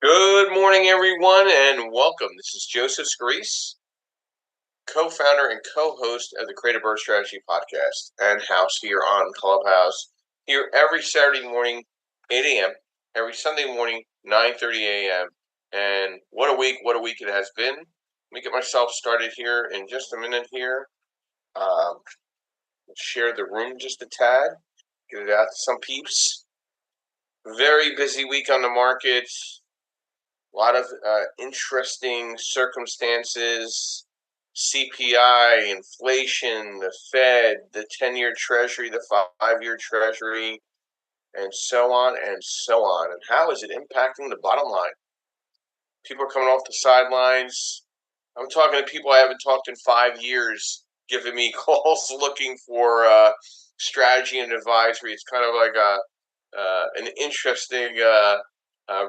Good morning, everyone, and welcome. This is Joseph Scarice, co-founder and co-host of the Creative Birth Strategy podcast and house here on Clubhouse. Here every Saturday morning, 8 a.m., every Sunday morning, 9:30 a.m. And what a week it has been. Let me get myself started here in just a minute here. Um, Share the room just a tad, get it out to some peeps. Very busy week on the market. A lot of interesting circumstances, CPI, inflation, the Fed, the 10-year Treasury, the 5-year Treasury, and so on and so on. And how is it impacting the bottom line? People are coming off the sidelines. I'm talking to people I haven't talked in 5 years, giving me calls looking for strategy and advisory. It's kind of like an interesting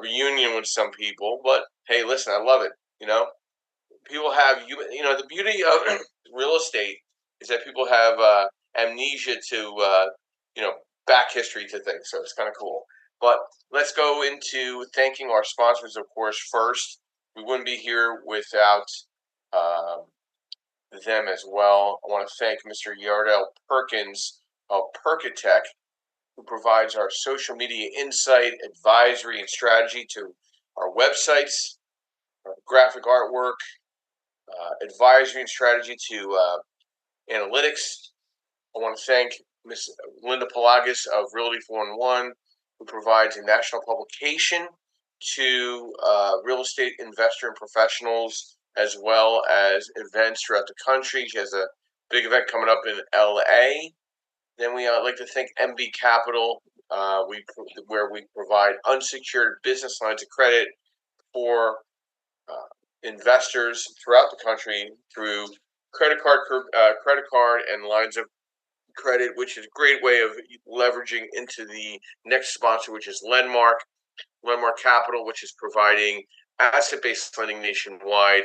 reunion with some people. But hey, listen, I love it. You know, people have the beauty of real estate is that people have amnesia to back history to things. So it's kind of cool. But let's go into thanking our sponsors, of course. First, we wouldn't be here without um, them as well. I want to thank Mr. Yardell Perkins of Perkatech, who provides our social media insight, advisory, and strategy to our websites, our graphic artwork, advisory and strategy to analytics. I want to thank Ms. Linda Pelagas of Realty 411, who provides a national publication to real estate investor and professionals, as well as events throughout the country. She has a big event coming up in LA. Then we like to thank MB Capital, where we provide unsecured business lines of credit for uh, investors throughout the country through credit card, and lines of credit, which is a great way of leveraging into the next sponsor, which is Lenmark Capital, which is providing asset-based lending nationwide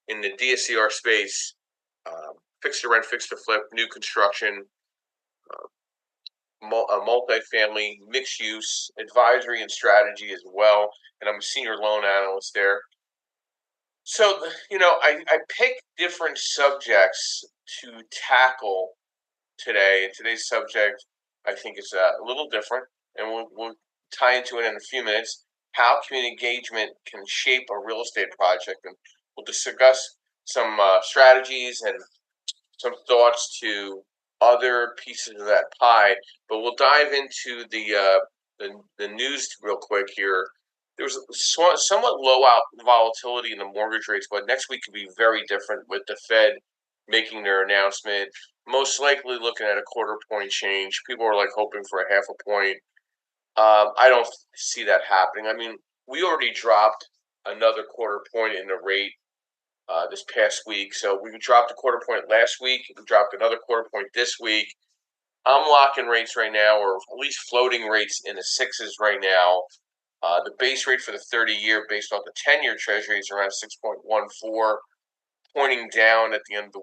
in the DSCR space, fixed to rent, fixed to flip, new construction, multifamily, mixed use, advisory and strategy as well. And I'm a senior loan analyst there. So, I pick different subjects to tackle today. And today's subject, I think, is a little different. And we'll tie into it in a few minutes. How community engagement can shape a real estate project. And we'll discuss some strategies and some thoughts to other pieces of that pie. But we'll dive into the news real quick here. There was somewhat low volatility in the mortgage rates, but next week could be very different with the Fed making their announcement. Most likely looking at a quarter point change. People are like hoping for a half a point. I don't see that happening. I mean, we already dropped another quarter point in the rate this past week. So we dropped a quarter point last week. We dropped another quarter point this week. I'm locking rates right now, or at least floating rates in the sixes right now. The base rate for the 30-year, based on the 10-year Treasury, is around 6.14, pointing down at the end of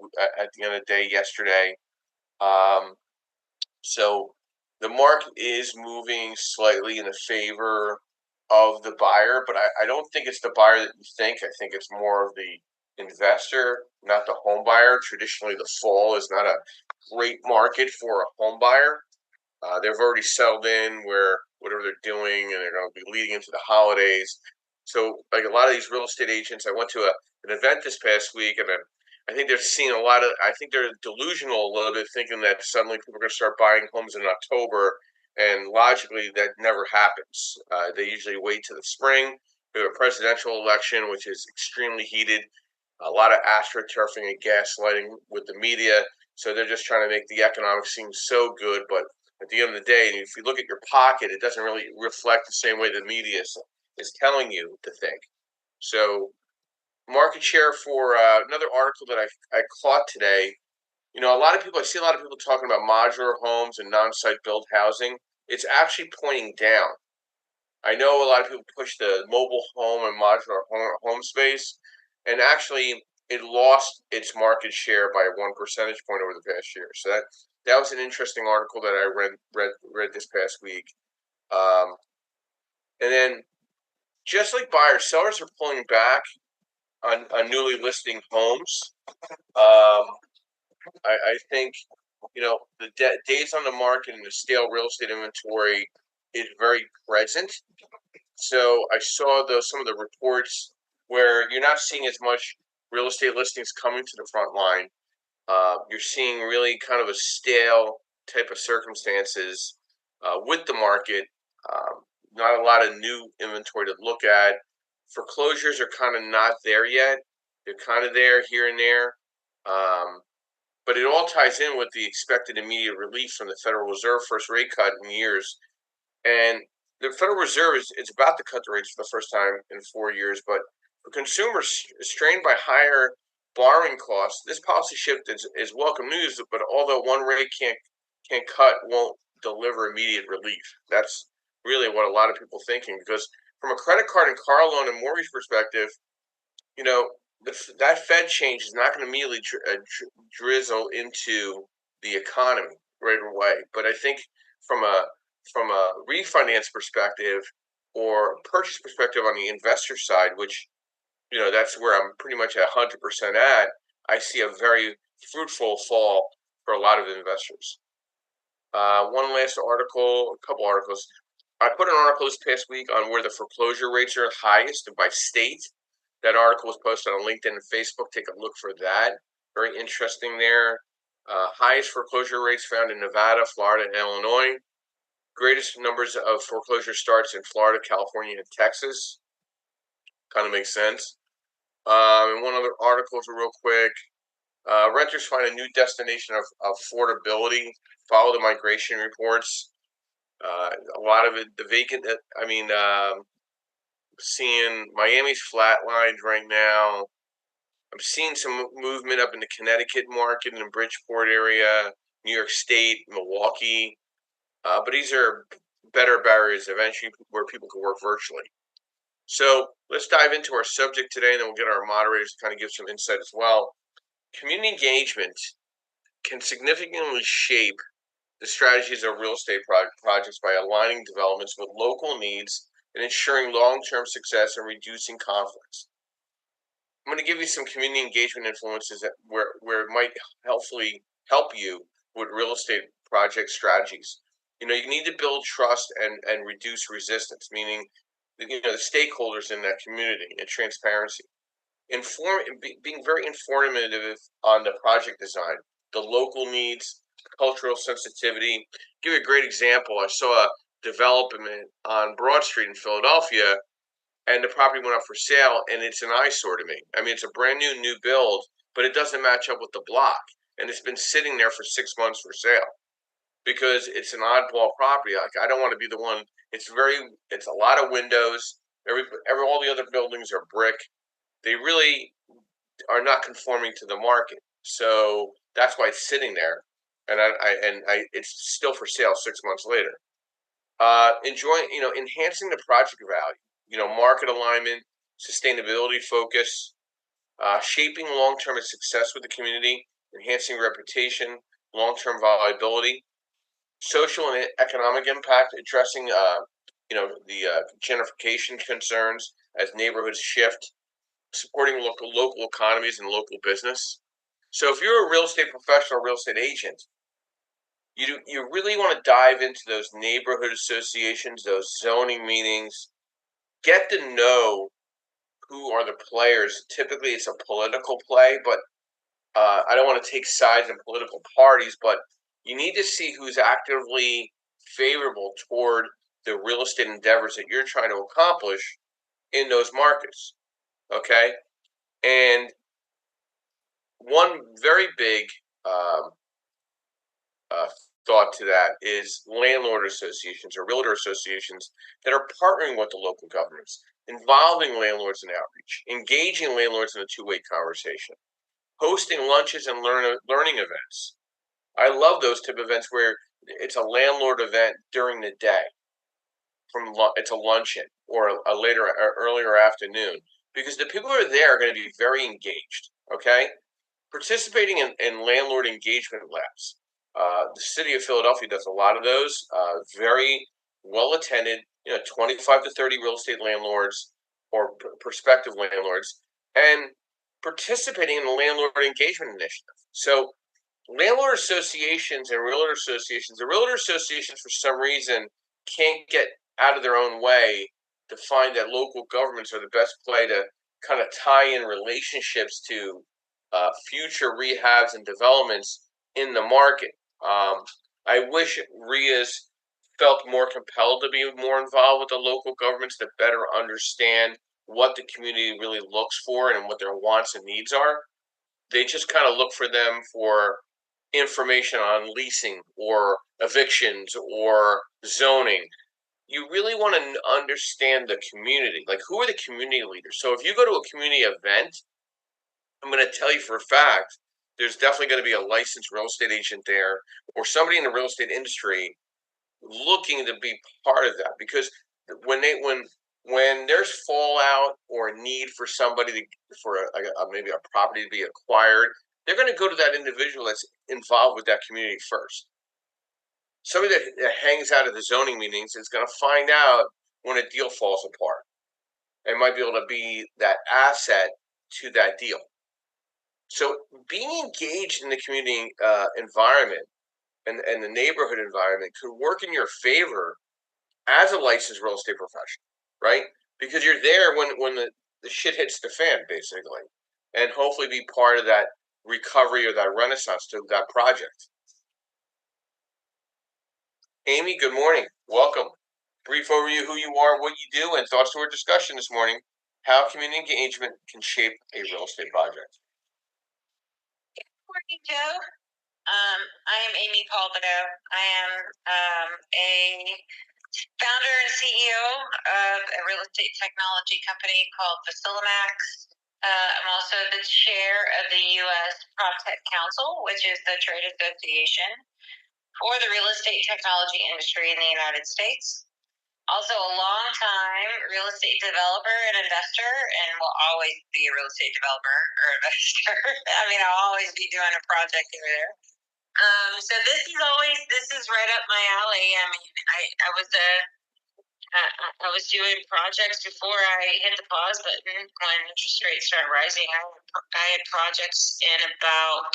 the day yesterday. So the market is moving slightly in the favor of the buyer, but I don't think it's the buyer that you think. I think it's more of the investor, not the home buyer. Traditionally, the fall is not a great market for a home buyer. They've already settled in where whatever they're doing, and they're going to be leading into the holidays. So, like a lot of these real estate agents, I went to an event this past week, and I think they're seeing a lot of. I think they're delusional a little bit, thinking that suddenly people are going to start buying homes in October, and logically that never happens. They usually wait to the spring. We have a presidential election, which is extremely heated. A lot of astroturfing and gaslighting with the media. So they're just trying to make the economics seem so good, but at the end of the day, if you look at your pocket, it doesn't really reflect the same way the media is telling you to think. So market share for another article that I caught today. A lot of people, I see a lot of people talking about modular homes and non-site built housing. It's actually pointing down. I know a lot of people push the mobile home and modular home space, and actually it lost its market share by 1 percentage point over the past year. So that was an interesting article that I read this past week. And then just like buyers, sellers are pulling back on newly listing homes. I think the days on the market and the stale real estate inventory is very present. So I saw some of the reports where you're not seeing as much real estate listings coming to the front line. You're seeing really kind of a stale type of circumstances with the market. Not a lot of new inventory to look at. Foreclosures are kind of not there yet. They're kind of there here and there. But it all ties in with the expected immediate relief from the Federal Reserve first rate cut in years. And the Federal Reserve is about to cut the rates for the first time in 4 years. But for consumers strained by higher borrowing costs, this policy shift is welcome news. But although one rate can't cut, won't deliver immediate relief. That's really what a lot of people are thinking. Because from a credit card and car loan and mortgage perspective, you know, that Fed change is not going to immediately drizzle into the economy right away. But I think from a refinance perspective or purchase perspective on the investor side, which that's where I'm pretty much at 100% at, I see a very fruitful fall for a lot of investors. One last article, a couple articles. I put an article this past week on where the foreclosure rates are highest by state. That article was posted on LinkedIn and Facebook. Take a look for that. Very interesting there. Highest foreclosure rates found in Nevada, Florida, and Illinois. Greatest numbers of foreclosure starts in Florida, California, and Texas. Kind of makes sense. And one other article, real quick. Renters find a new destination of affordability. Follow the migration reports. A lot of it, the vacant. Seeing Miami's flatlined right now. I'm seeing some movement up in the Connecticut market in the Bridgeport area, New York State, Milwaukee. But these are better barriers eventually where people can work virtually. So let's dive into our subject today, and then we'll get our moderators to kind of give some insight as well. Community engagement can significantly shape the strategies of real estate projects by aligning developments with local needs and ensuring long-term success and reducing conflicts. I'm going to give you some community engagement influences where it might helpfully help you with real estate project strategies. You need to build trust and reduce resistance, meaning the stakeholders in that community and transparency. Being very informative on the project design, the local needs, cultural sensitivity. Give you a great example. I saw a development on Broad Street in Philadelphia, and the property went up for sale, and it's an eyesore to me. I mean, it's a brand new build, but it doesn't match up with the block, and it's been sitting there for 6 months for sale because it's an oddball property. Like, I don't want to be the one. It's a lot of windows. All the other buildings are brick. They really are not conforming to the market, so that's why it's sitting there, and it's still for sale 6 months later. Enhancing the project value, market alignment, sustainability focus, shaping long-term success with the community, enhancing reputation, long-term viability, social and economic impact, addressing, the gentrification concerns as neighborhoods shift, supporting local economies and local business. So if you're a real estate professional, real estate agent, you really want to dive into those neighborhood associations, those zoning meetings, get to know who are the players. Typically, it's a political play, but I don't want to take sides in political parties, but you need to see who's actively favorable toward the real estate endeavors that you're trying to accomplish in those markets. Okay? And one very big thought to that is landlord associations or realtor associations that are partnering with the local governments, involving landlords in outreach, engaging landlords in a two-way conversation, hosting lunches and learning events. I love those type of events where it's a landlord event during the day. It's a luncheon or a later or earlier afternoon, because the people who are there are going to be very engaged. Okay, participating in landlord engagement labs. The city of Philadelphia does a lot of those. Very well attended, 25 to 30 real estate landlords or prospective landlords, and participating in the landlord engagement initiative. So landlord associations and the realtor associations for some reason can't get out of their own way to find that local governments are the best play to kind of tie in relationships to future rehabs and developments in the market. I wish RIAs felt more compelled to be more involved with the local governments to better understand what the community really looks for and what their wants and needs are. They just kind of look for them for information on leasing or evictions or zoning. You really want to understand the community. Like, who are the community leaders? So, if you go to a community event, I'm going to tell you for a fact there's definitely going to be a licensed real estate agent there or somebody in the real estate industry looking to be part of that, because when there's fallout or a need for somebody for maybe a property to be acquired, they're going to go to that individual that's involved with that community first. Somebody that hangs out at the zoning meetings is going to find out when a deal falls apart and might be able to be that asset to that deal. So being engaged in the community environment and the neighborhood environment could work in your favor as a licensed real estate professional, right? Because you're there when the shit hits the fan, basically, and hopefully be part of that recovery or that renaissance to that project. Amy, good morning. Welcome. Brief overview who you are, what you do, and thoughts to our discussion this morning. How community engagement can shape a real estate project. Good morning, Joe. I am Amy Calvado. I am a founder and CEO of a real estate technology company called Facilimax. I'm also the chair of the U.S. PropTech Council, which is the trade association for the real estate technology industry in the United States. Also a long-time real estate developer and investor, and will always be a real estate developer or investor. I mean, I'll always be doing a project over there. So this is right up my alley. I mean, I was doing projects before I hit the pause button when interest rates started rising. I had projects in about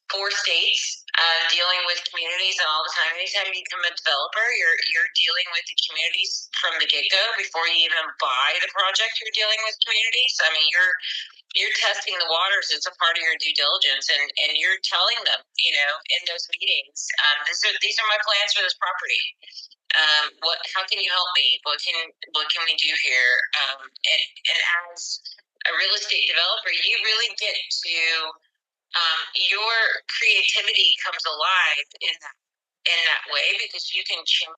4 states, dealing with communities all the time. Anytime you become a developer, you're dealing with the communities from the get-go. Before you even buy the project, you're dealing with communities. I mean, you're testing the waters. It's a part of your due diligence, and you're telling them, in those meetings, these are my plans for this property. How can you help me? What can we do here? And as a real estate developer, you really get to your creativity comes alive in that way, because you can change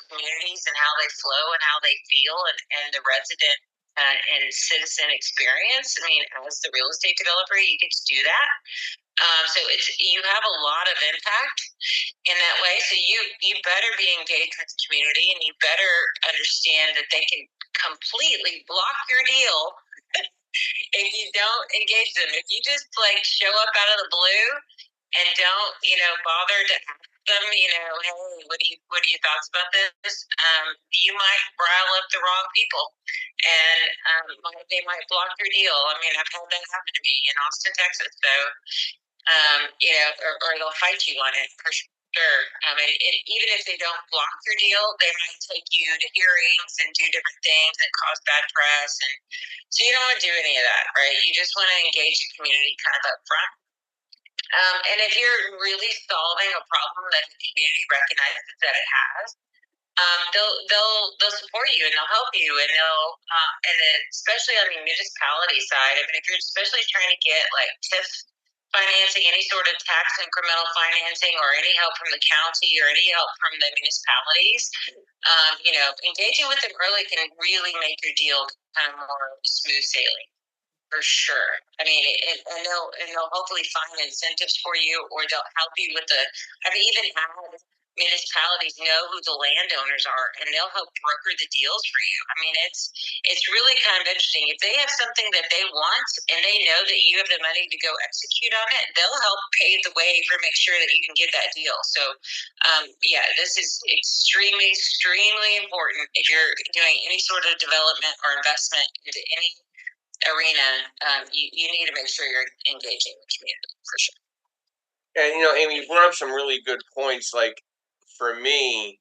communities and how they flow and how they feel, and the resident and citizen experience. I mean, as the real estate developer, you get to do that. So you have a lot of impact in that way. So you better be engaged with the community, and you better understand that they can completely block your deal if you don't engage them. If you just show up out of the blue and don't bother to ask them, hey, what are your thoughts about this? You might rile up the wrong people, and they might block your deal. I mean, I've had that happen to me in Austin, Texas. So or they'll fight you on it for sure. Even if they don't block your deal, they might take you to hearings and do different things that cause bad press. And so you don't want to do any of that, right? You just want to engage the community kind of up front. And if you're really solving a problem that the community recognizes that it has, they'll support you, and they'll help you, and and then especially on the municipality side. I mean, if you're especially trying to get TIF financing, any sort of tax incremental financing, or any help from the county or any help from the municipalities, engaging with them early can really make your deal kind of more smooth sailing. For sure. I mean, and they'll hopefully find incentives for you, or they'll help you with I've even had municipalities know who the landowners are, and they'll help broker the deals for you. I mean, it's really kind of interesting. If they have something that they want and they know that you have the money to go execute on it, they'll help pave the way for make sure that you can get that deal. So, yeah, this is extremely important if you're doing any sort of development or investment into any arena. You need to make sure you're engaging the community for sure. And Amy, you brought up some really good points. Like for me,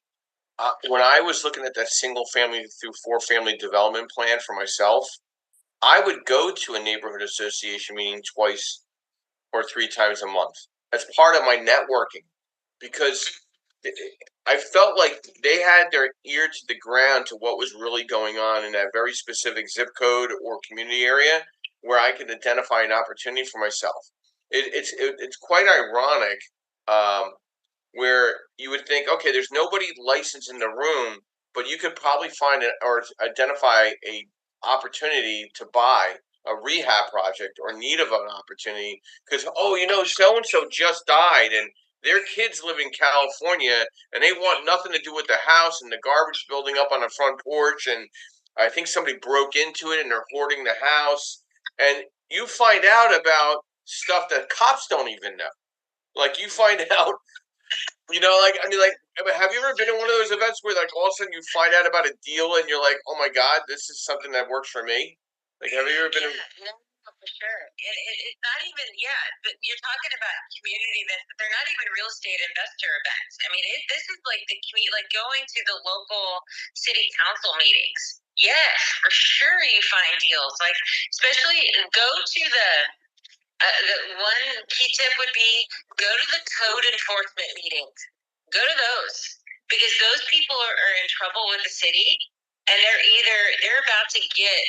when I was looking at that single family through four family development plan for myself, I would go to a neighborhood association meeting twice or three times a month. That's part of my networking because I felt like they had their ear to the ground to what was really going on in that very specific zip code or community area where I could identify an opportunity for myself. It's quite ironic, where you would think, okay, there's nobody licensed in the room, but you could probably find it or identify a opportunity to buy a rehab project or need of an opportunity because so and so just died and their kids live in California and they want nothing to do with the house and the garbage building up on the front porch and I think somebody broke into it and they're hoarding the house and you find out about stuff that cops don't even know. Like you find out have you ever been in one of those events where, like, all of a sudden you find out about a deal and you're like, oh my God, this is something that works for me? Like, have you ever been in? No, for sure. It's not even, yeah, but you're talking about community events, but they're not even real estate investor events. I mean, this is like the community, like going to the local city council meetings. Yes, for sure you find deals. Like, especially go to the one key tip would be go to the code enforcement meetings. Go to those because those people are in trouble with the city and they're about to get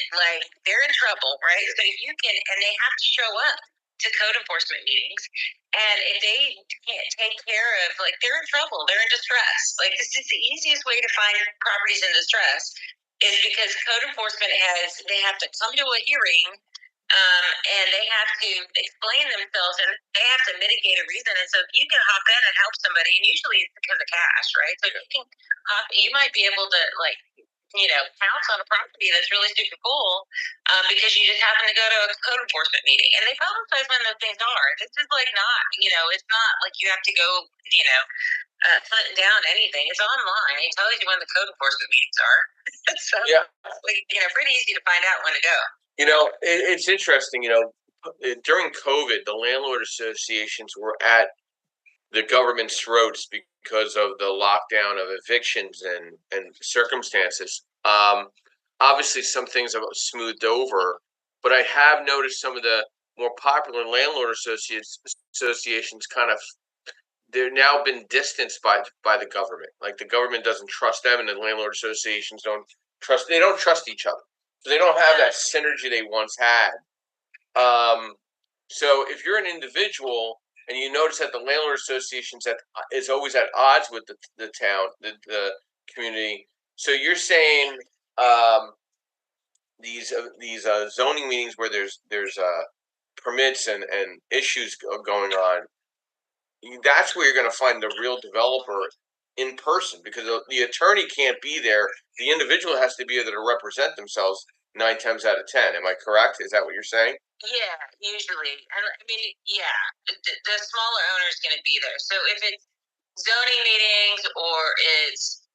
they're in trouble, right? So you can and they have to show up to code enforcement meetings. And if they can't take care of they're in trouble, they're in distress. Like this is the easiest way to find properties in distress is because code enforcement they have to come to a hearing and they have to explain themselves and they have to mitigate a reason. And so if you can hop in and help somebody, and usually it's because of cash, right? So you might be able to pounce on a property that's really super cool because you just happen to go to a code enforcement meeting. And they publicize when those things are. This is not, it's not like you have to go, hunt down anything. It's online. It tells you when the code enforcement meetings are. So, yeah. Pretty easy to find out when to go. It's interesting. During COVID, the landlord associations were at the government's throats because of the lockdown of evictions and circumstances. Obviously, some things have smoothed over, but I have noticed some of the more popular landlord associations kind of they're now been distanced by the government. Like the government doesn't trust them, and the landlord associations they don't trust each other. So they don't have that synergy they once had. So if you're an individual and you notice that the landlord associations is always at odds with the town, the community. So you're saying these zoning meetings where there's permits and issues going on. That's where you're going to find the real developer in person because the attorney can't be there. The individual has to be there to represent themselves 9 times out of 10. Am I correct? Is that what you're saying? Yeah, usually. And I mean, yeah, the smaller owner is going to be there. So if it's zoning meetings or it's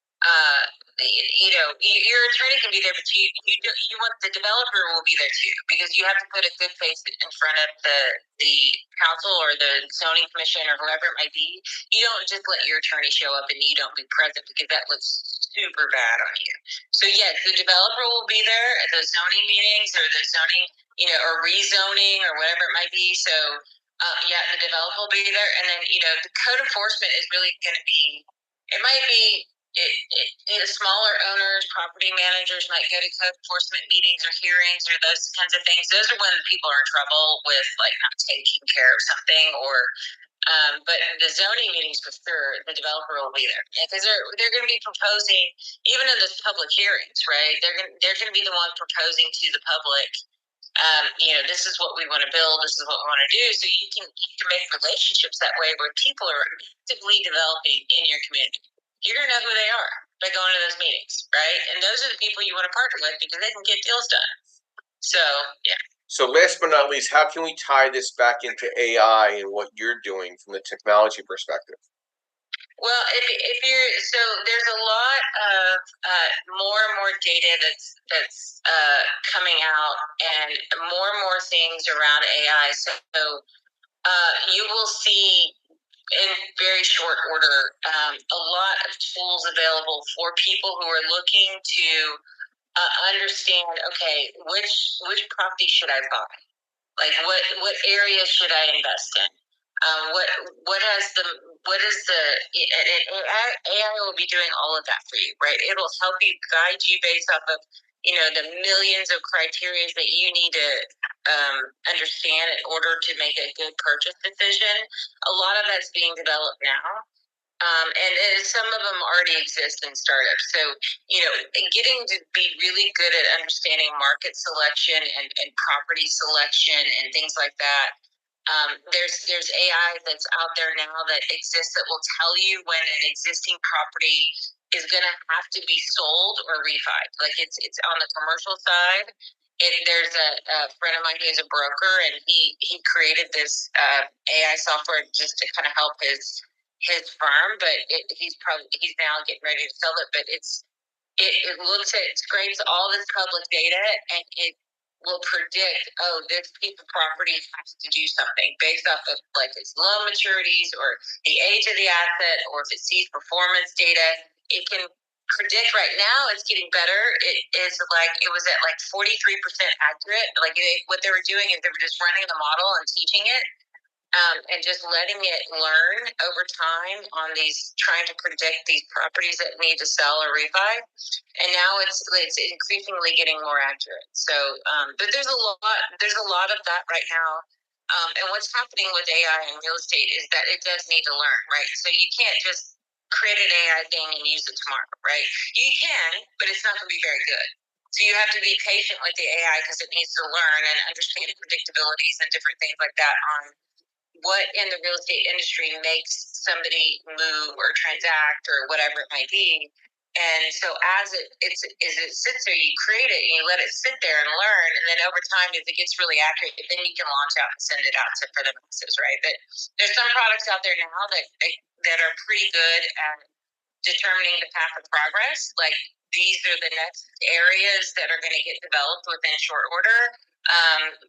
your attorney can be there, but you want the developer will be there too because you have to put a good face in front of the council or the zoning commission or whoever it might be. You don't just let your attorney show up and you don't be present because that looks super bad on you. So yes, the developer will be there at those zoning meetings or the zoning, or rezoning or whatever it might be. So yeah, the developer will be there, and then the code enforcement is really going to be. It might be smaller owners, property managers might go to code enforcement meetings or hearings or those kinds of things. Those are when people are in trouble with not taking care of something or. But the zoning meetings for sure, the developer will be there because they're going to be proposing even in those public hearings, right? They're going to be the one proposing to the public this is what we want to build, this is what we want to do. So you can make relationships that way where people are actively developing in your community. You're going to know who they are by going to those meetings, right? And those are the people you want to partner with because they can get deals done. So, yeah. So last but not least, how can we tie this back into AI and what you're doing from the technology perspective? Well, if you're so there's a lot of more and more data that's coming out, and more things around AI. So you will see in very short order a lot of tools available for people who are looking to understand. Okay, which property should I buy? Like what area should I invest in? What is the AI will be doing all of that for you, right? It'll help you guide you based off of the millions of criteria that you need to understand in order to make a good purchase decision. A lot of that's being developed now. And some of them already exist in startups. So, getting to be really good at understanding market selection and property selection and things like that. There's AI that's out there now that exists that will tell you when an existing property is going to have to be sold or refied. Like it's on the commercial side. There's a friend of mine who's a broker, and he created this AI software just to kind of help his firm, but he's now getting ready to sell it. But it looks at scrapes all this public data, and it will predict, this piece of property has to do something based off of like its loan maturities or the age of the asset, or if it sees performance data. It can predict. Right now it's getting better. It was at like 43% accurate. What they were doing is they were just running the model and teaching it, and just letting it learn over time on these, trying to predict these properties that need to sell or refi. And now it's increasingly getting more accurate. So, but there's a lot of that right now. And what's happening with AI in real estate is that it does need to learn, right? So you can't just create an AI thing and use it tomorrow, right? You can, but it's not going to be very good. So you have to be patient with the AI because it needs to learn and understand predictabilities and different things like that on what in the real estate industry makes somebody move or transact or whatever it might be. And so as it sits there, you create it and you let it sit there and learn. And then over time, if it gets really accurate, then you can launch out and send it out to for the masses, right? But there's some products out there now that are pretty good at determining the path of progress. Like these are the next areas that are going to get developed within short order.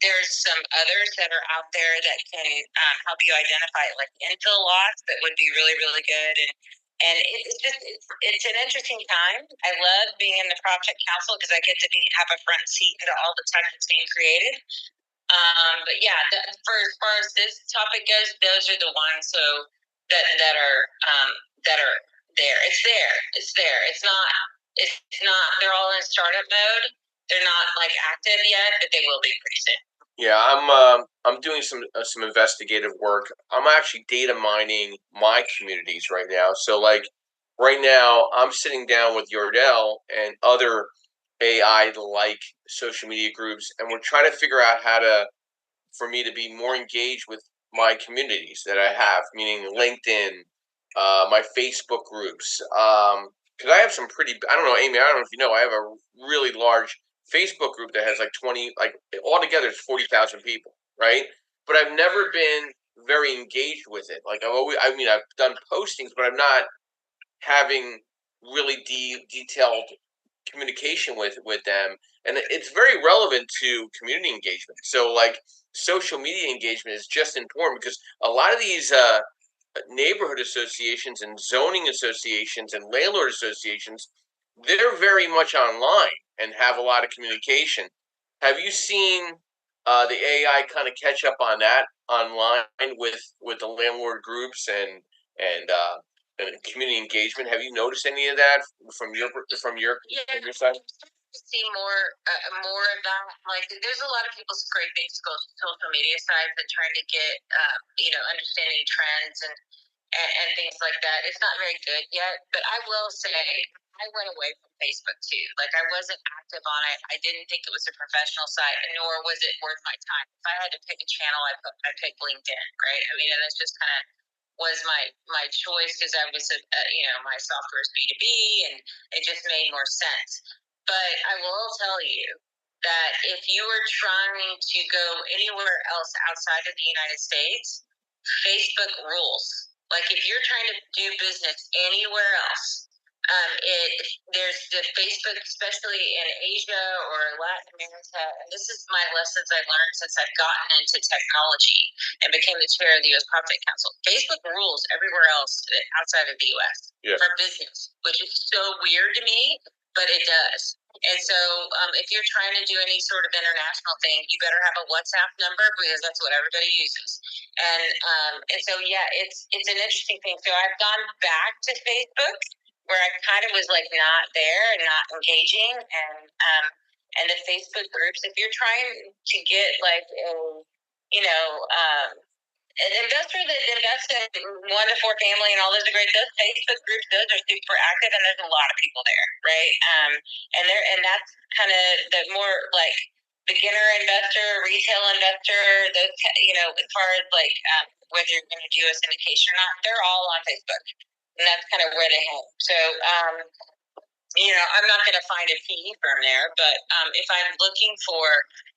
There's some others that are out there that can help you identify like infill lots that would be really, really good. And it's an interesting time. I love being in the PropTech Council because I get to have a front seat into all the tech that's being created. But yeah, for as far as this topic goes, those are the ones that are there. It's there. It's there. It's not. They're all in startup mode. They're not like active yet, but they will be pretty soon. Yeah, I'm doing some investigative work. I'm actually data mining my communities right now. So like right now, I'm sitting down with Yordell and other AI like social media groups, and we're trying to figure out for me to be more engaged with my communities that I have, meaning LinkedIn, my Facebook groups. Because I have some pretty, I don't know, Amy, I don't know if you know, I have a really large Facebook group that has like 20, like altogether it's 40,000 people, right? But I've never been very engaged with it. Like I've done postings, but I'm not having really detailed communication with them, and it's very relevant to community engagement. So like social media engagement is just important because a lot of these neighborhood associations and zoning associations and landlord associations, they're very much online and have a lot of communication. Have you seen the AI kind of catch up on that online with the landlord groups and community engagement? Have you noticed any of that from your side? See more of that. Like, there's a lot of people scraping social media sites and trying to get understanding trends and things like that. It's not very good yet, but I will say I went away from Facebook too. Like I wasn't active on it. I didn't think it was a professional site, nor was it worth my time. If I had to pick a channel, I picked LinkedIn, right? I mean, and it's just kind of was my choice because I was my software is B2B and it just made more sense. But I will tell you that if you are trying to go anywhere else outside of the United States, Facebook rules. Like if you're trying to do business anywhere else, there's the Facebook, especially in Asia or Latin America. And this is my lessons I learned since I've gotten into technology and became the chair of the U.S. PropTech Council. Facebook rules everywhere else outside of the U.S. For business, which is so weird to me, but it does. And so, if you're trying to do any sort of international thing, you better have a WhatsApp number because that's what everybody uses. And so, yeah, it's an interesting thing. So I've gone back to Facebook where I kind of was like not there and not engaging, and the Facebook groups. If you're trying to get like an investor that invests in 1 to 4 family and all those are great. Those Facebook groups, those are super active, and there's a lot of people there, right? And that's kind of the more like beginner investor, retail investor. Those as far as like whether you're going to do a syndication or not, they're all on Facebook, and that's kind of where they hang. So I'm not going to find a PE firm there, but if I'm looking for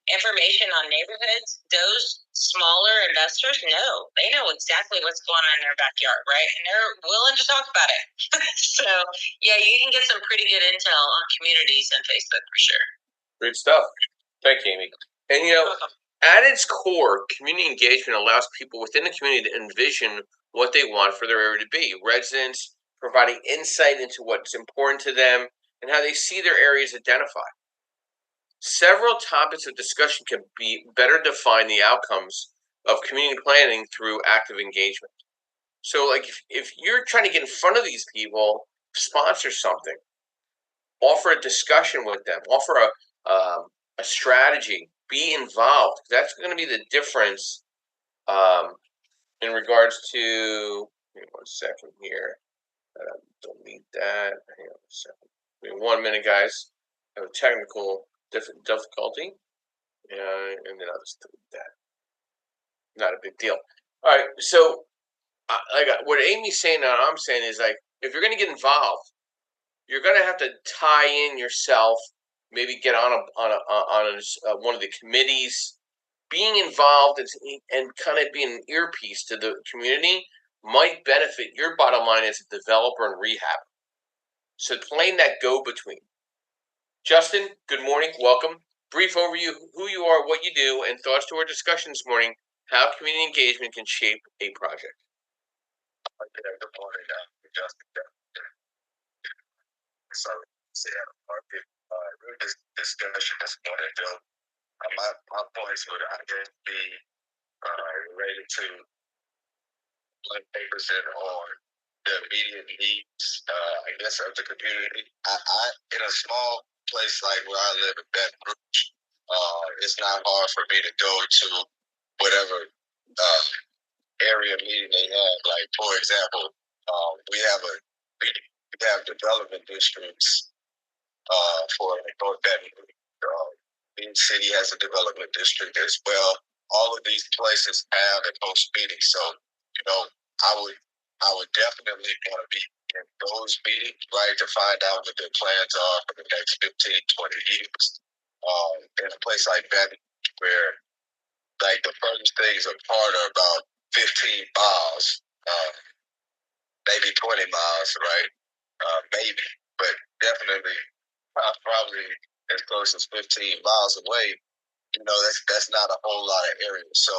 information on neighborhoods, those smaller investors they know exactly what's going on in their backyard, right? And they're willing to talk about it. So, yeah, you can get some pretty good intel on communities on Facebook for sure. Great stuff. Thank you, Amy. And, at its core, community engagement allows people within the community to envision what they want for their area to be. Residents providing insight into what's important to them and how they see their areas identified. Several topics of discussion can be better define the outcomes of community planning through active engagement. So, like, if you're trying to get in front of these people, sponsor something, offer a discussion with them, offer a strategy, be involved. That's going to be the difference in regards to. Give me 1 second here. Delete that. Hang on a second. Give me 1 minute, guys. I have a technical difficulty. And then I'll just delete that. Not a big deal. All right. So, what Amy's saying and I'm saying is like, if you're going to get involved, you're going to have to tie in yourself. Maybe get on one of the committees. Being involved and kind of being an earpiece to the community might benefit your bottom line as a developer and rehab. So playing that go-between. Justin, good morning. Welcome. Brief overview of who you are, what you do, and thoughts to our discussion this morning, how community engagement can shape a project. Good morning, Justin. Sorry, market. Really, this discussion this morning, Joe. My points would, I guess, be related to blank papers and on the immediate needs, I guess, of the community. I in a small place like where I live in Baton Rouge, it's not hard for me to go to whatever area meeting they have. Like, for example, we have development districts for North Baton Rouge. Bean City has a development district as well. All of these places have and host meetings. So, I would definitely want to be in those meetings, right, to find out what their plans are for the next 15, 20 years. In a place like that, where like the furthest things apart are about 15 miles, maybe 20 miles, right? Maybe, but definitely probably as close as 15 miles away. That's not a whole lot of area. So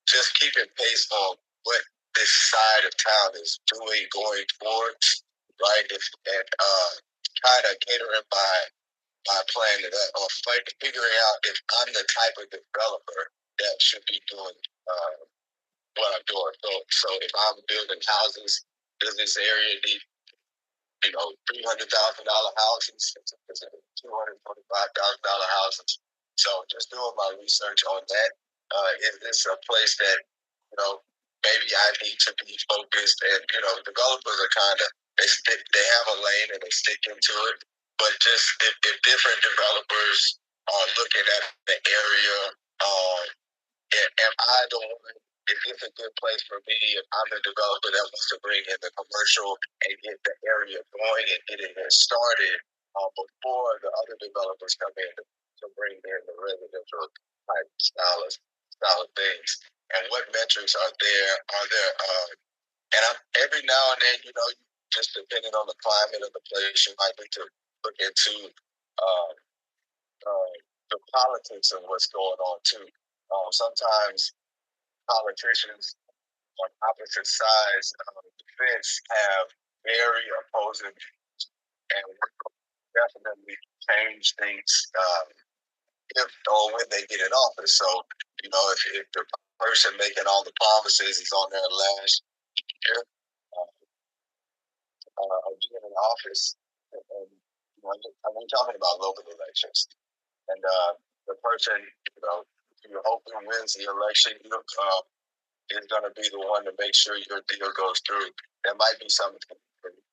just keeping pace on what this side of town is doing going towards, right? And kind of catering my plan to that, or figuring out if I'm the type of developer that should be doing what I'm doing. So if I'm building houses, does this area need $300,000 houses, $225,000 houses? So just doing my research on that. Is this a place that maybe I need to be focused. And developers are kind of they have a lane and they stick into it. But just if different developers are looking at the area, and am I the one? If it's a good place for me, if I'm the developer that wants to bring in the commercial and get the area going and get it started before the other developers come in to bring in the residential type style of things. And what metrics are there? Are there? Every now and then, just depending on the climate of the place, you might need to look into uh, the politics of what's going on too. Sometimes politicians on opposite sides of the fence have very opposing views, and definitely change things if or when they get in office. So, if the person making all the promises is on their last year being in office, and I'm talking about local elections, and the person, you're hoping wins the election, is going to be the one to make sure your deal goes through. There might be something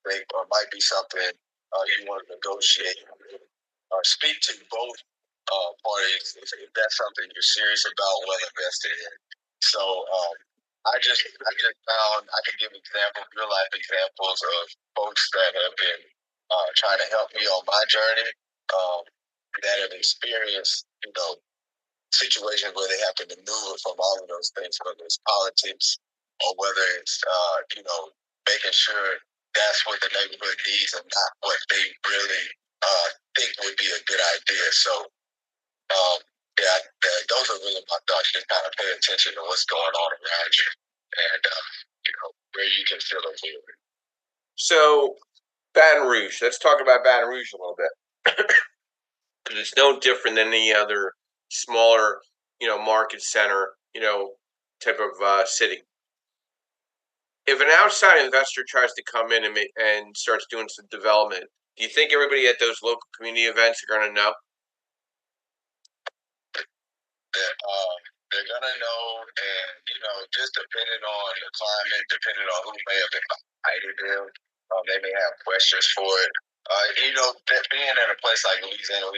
big, or might be something you want to negotiate or speak to both parties if that's something you're serious about, well invested in. So I just found I can give real life examples of folks that have been trying to help me on my journey, that have experienced situations where they have to maneuver from all of those things, whether it's politics or whether it's making sure that's what the neighborhood needs and not what they really think would be a good idea. So those are really my thoughts. Just kind of pay attention to what's going on around you, and where you can feel it. So, Baton Rouge. Let's talk about Baton Rouge a little bit, because it's no different than any other smaller, market center, type of city. If an outside investor tries to come in and starts doing some development, do you think everybody at those local community events are going to know? They're gonna know, and just depending on the climate, depending on who may have invited them, they may have questions for it. Being in a place like Louisiana,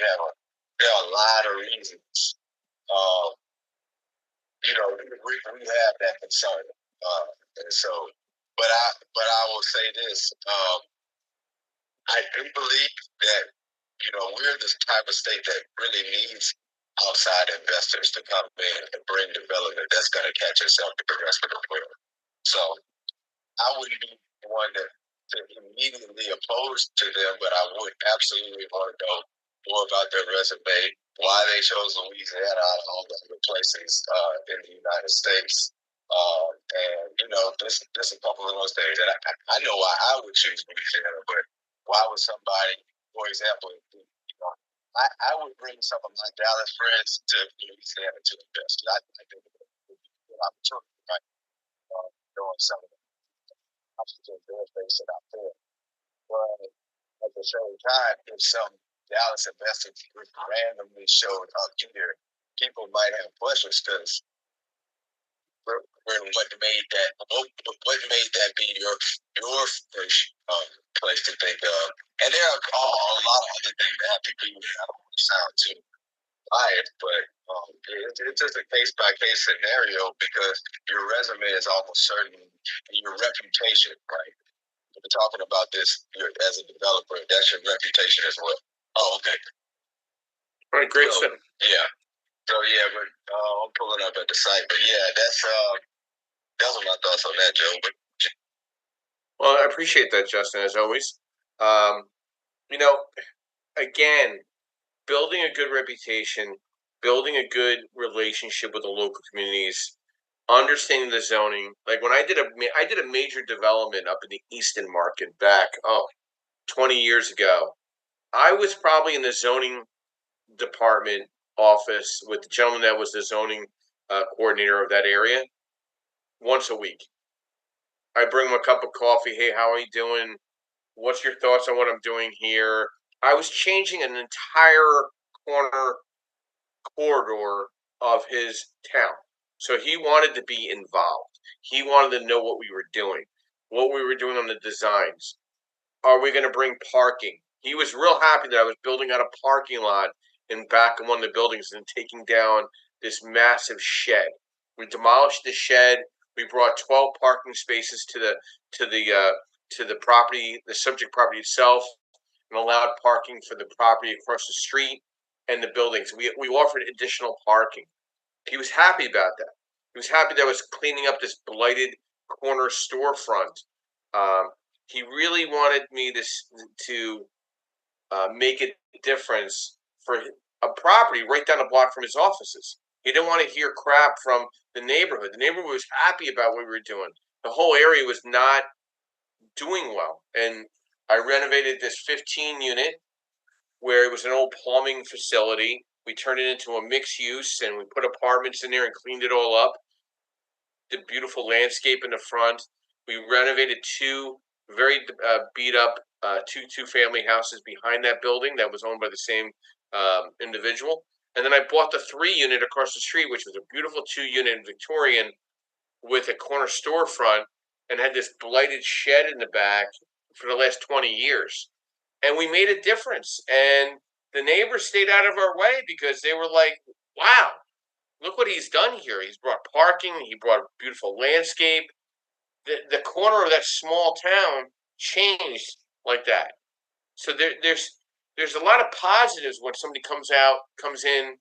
there are a lot of reasons. We have that concern, and so, but I will say this: I do believe that we're the type of state that really needs outside investors to come in and bring development that's going to catch us up with the rest of the world. So I wouldn't be one to immediately oppose to them, but I would absolutely want to know more about their resume, why they chose Louisiana out of all the other places in the United States. Just a couple of those things. And I know why I would choose Louisiana, but why would somebody, for example, I would bring some of my Dallas friends to Louisiana to invest. I think it would be a good opportunity, right? Doing some of the obstacles they're facing out there. But at the same time, if some Dallas investors randomly showed up here, people might have questions because what made that be your first place to think of? And there are a lot of other things that have to do with it. I don't want to sound too biased, but it's just a case by case scenario because your resume is almost certain, and your reputation, right? We're talking about this as a developer. That's your reputation as well. Oh, okay. All right, great stuff. Yeah. So yeah, but I'm pulling up at the site. But yeah, that's those are my thoughts on that, Joe. But well, I appreciate that, Justin, as always. Again, building a good reputation, building a good relationship with the local communities, understanding the zoning. Like when I did a major development up in the Easton Market back 20 years ago. I was probably in the zoning department office with the gentleman that was the zoning coordinator of that area once a week. I bring him a cup of coffee. Hey, how are you doing? What's your thoughts on what I'm doing here? I was changing an entire corridor of his town. So he wanted to be involved. He wanted to know what we were doing on the designs. Are we going to bring parking? He was real happy that I was building out a parking lot in back of one of the buildings and taking down this massive shed. We demolished the shed. We brought 12 parking spaces to the property, the subject property itself, and allowed parking for the property across the street and the buildings. We offered additional parking. He was happy about that. He was happy that I was cleaning up this blighted corner storefront. He really wanted me to make a difference for a property right down the block from his offices. He didn't want to hear crap from the neighborhood. The neighborhood was happy about what we were doing. The whole area was not doing well. And I renovated this 15 unit where it was an old plumbing facility. We turned it into a mixed use and we put apartments in there and cleaned it all up. Did beautiful landscape in the front. We renovated two very beat up two family houses behind that building that was owned by the same individual. And then I bought the 3-unit across the street, which was a beautiful 2-unit Victorian with a corner storefront and had this blighted shed in the back for the last 20 years. And we made a difference. And the neighbors stayed out of our way because they were like, wow, look what he's done here. He's brought parking. He brought a beautiful landscape. The corner of that small town changed like that. So there's a lot of positives when somebody comes in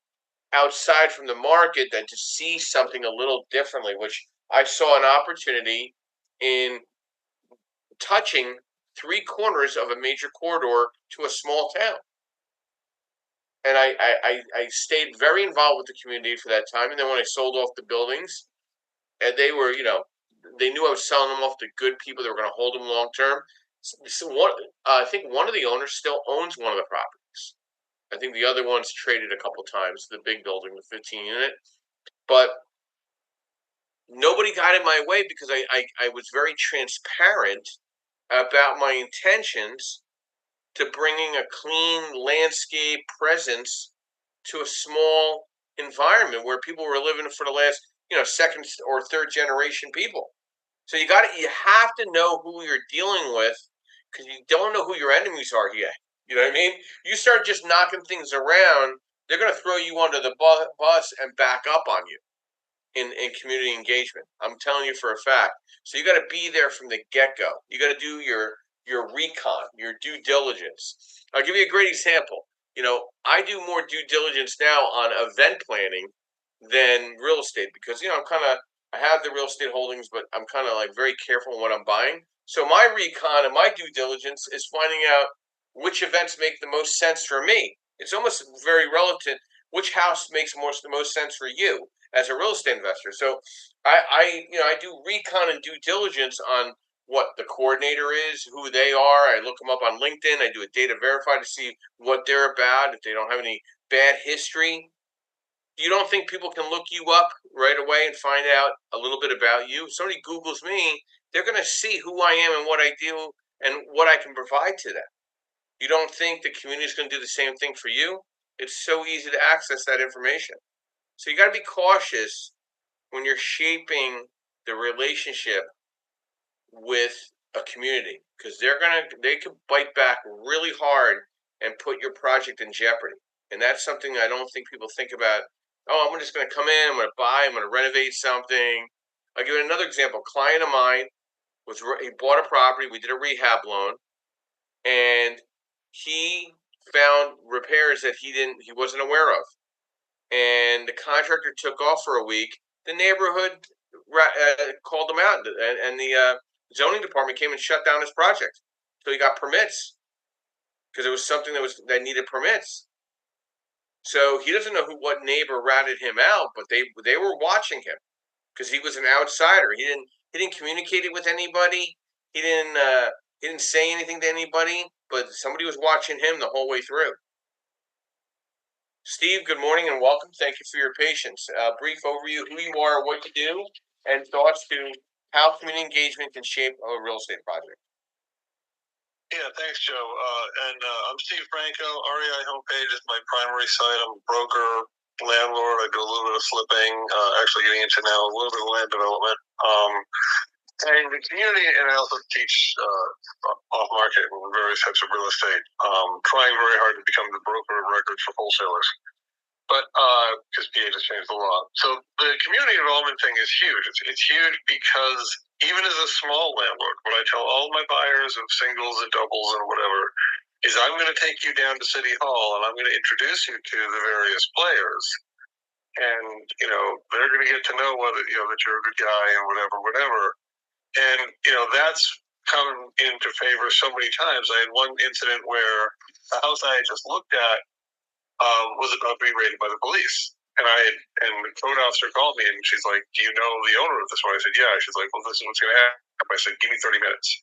outside from the market that just sees something a little differently, which I saw an opportunity in touching 3 corners of a major corridor to a small town. And I stayed very involved with the community for that time. And then when I sold off the buildings, and they were, they knew I was selling them off to good people that were going to hold them long term. So I think one of the owners still owns one of the properties. I think the other one's traded a couple times, the big building, the 15-unit. But nobody got in my way because I was very transparent about my intentions to bringing a clean landscape presence to a small environment where people were living for the last, second or third generation people. So you have to know who you're dealing with because you don't know who your enemies are yet. You know what I mean? You start just knocking things around, they're going to throw you under the bus and back up on you in community engagement. I'm telling you for a fact. So you got to be there from the get-go. You got to do your recon, your due diligence. I'll give you a great example. I do more due diligence now on event planning than real estate because, I have the real estate holdings, but I'm kind of like very careful in what I'm buying. So my recon and my due diligence is finding out which events make the most sense for me. It's almost very relative. Which house makes the most sense for you as a real estate investor? So I do recon and due diligence on what the coordinator is, who they are. I look them up on LinkedIn. I do a data verify to see what they're about, if they don't have any bad history. You don't think people can look you up right away and find out a little bit about you? If somebody Googles me, they're going to see who I am and what I do and what I can provide to them. You don't think the community is going to do the same thing for you? It's so easy to access that information. So you got to be cautious when you're shaping the relationship with a community because they could bite back really hard and put your project in jeopardy. And that's something I don't think people think about. Oh, I'm just going to come in, I'm going to renovate something. I'll give you another example. A client of mine he bought a property, we did a rehab loan, and he found repairs that he wasn't aware of. And the contractor took off for a week. The neighborhood called him out, and the zoning department came and shut down his project. So he got permits because it was something that needed permits. So he doesn't know what neighbor ratted him out, but they were watching him because he was an outsider. He didn't communicate it with anybody. He didn't say anything to anybody, but somebody was watching him the whole way through. Steve, good morning and welcome. Thank you for your patience. Brief overview of who you are, what you do, and thoughts to how community engagement can shape a real estate project. Yeah, thanks, Joe. I'm Steve Franco. REI homepage is my primary site. I'm a broker, landlord. I do a little bit of flipping, actually getting into now a little bit of land development. And the community, and I also teach off market and various types of real estate, trying very hard to become the broker of record for wholesalers. But because PA just changed the law. So the community involvement thing is huge. It's huge because even as a small landlord, what I tell all my buyers of singles and doubles and whatever is I'm going to take you down to City Hall and I'm going to introduce you to the various players. And, they're going to get to know whether, that you're a good guy and whatever. And, that's come into favor so many times. I had one incident where the house I had just looked at was about to be raided by the police. And the code officer called me and she's like, "Do you know the owner of this one?" I said, "Yeah." She's like, "Well, this is what's going to happen." I said, "Give me 30 minutes."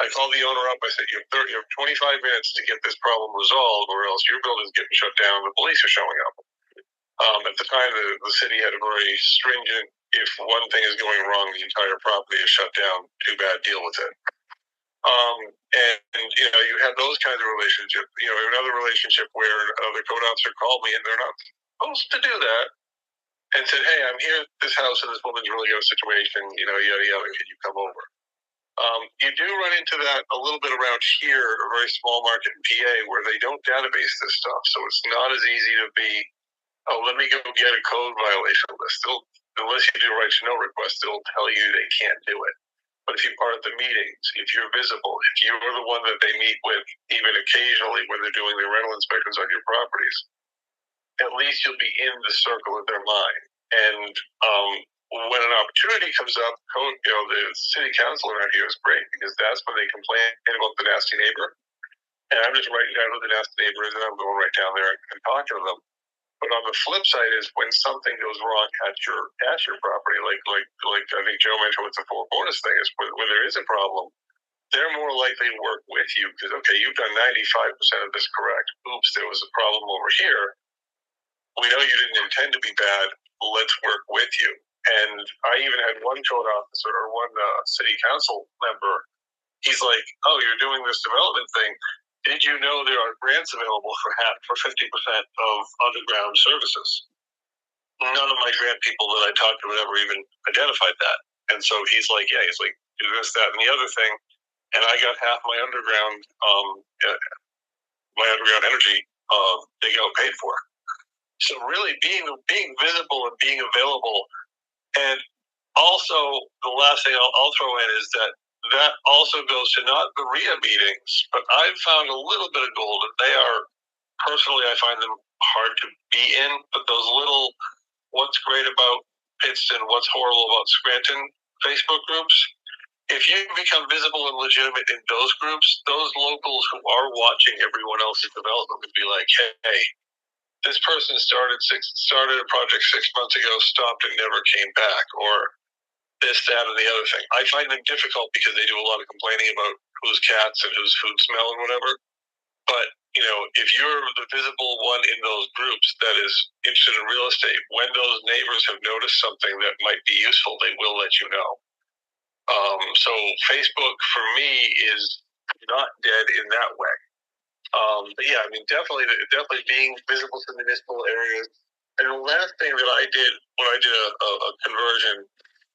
I called the owner up. I said, you have 25 minutes to get this problem resolved, or else your building's getting shut down. The police are showing up. At the time, the city had a very stringent, if one thing is going wrong, the entire property is shut down. Too bad, deal with it. And you have those kinds of relationships. Another relationship where the code officer called me and they're not supposed to do that, and said, "Hey, I'm here at this house and this woman's really got a situation. Yada yada. Can you come over?" You do run into that a little bit around here, a very small market in PA, where they don't database this stuff, so it's not as easy to be, "Oh, let me go get a code violation list." Unless you do a right to know request, they'll tell you they can't do it. But if you're part of the meetings, if you're visible, if you're the one that they meet with, even occasionally when they're doing their rental inspections on your properties, at least you'll be in the circle of their mind. And when an opportunity comes up, the city council around here is great because that's when they complain about the nasty neighbor. And I'm just writing down who the nasty neighbor is, and I'm going right down there and talking to them. But on the flip side is when something goes wrong at your property, like I think Joe mentioned with the Four Corners thing, is when there is a problem, they're more likely to work with you because, okay, you've done 95% of this correct. Oops, there was a problem over here. We know you didn't intend to be bad. Let's work with you. And I even had one code officer or one city council member. He's like, "Oh, you're doing this development thing. Did you know there are grants available for 50% of underground services?" None of my grant people that I talked to had ever even identified that. And so he's like, "Yeah," he's like, "Do this, that, and the other thing." And I got half my underground energy they got paid for. So really being visible and being available. And also the last thing I'll throw in is that also goes to not the RIA meetings, but I've found a little bit of gold, and they are, personally, I find them hard to be in, but those little what's great about Pittston, what's horrible about Scranton Facebook groups, if you become visible and legitimate in those groups, those locals who are watching everyone else's development would be like, "Hey, this person started a project 6 months ago, stopped and never came back," or this, that, and the other thing. I find them difficult because they do a lot of complaining about whose cats and whose food smell and whatever. But, if you're the visible one in those groups that is interested in real estate, when those neighbors have noticed something that might be useful, they will let you know. So Facebook for me is not dead in that way. But yeah, I mean, definitely being visible to municipal areas. And the last thing that I did when I did a conversion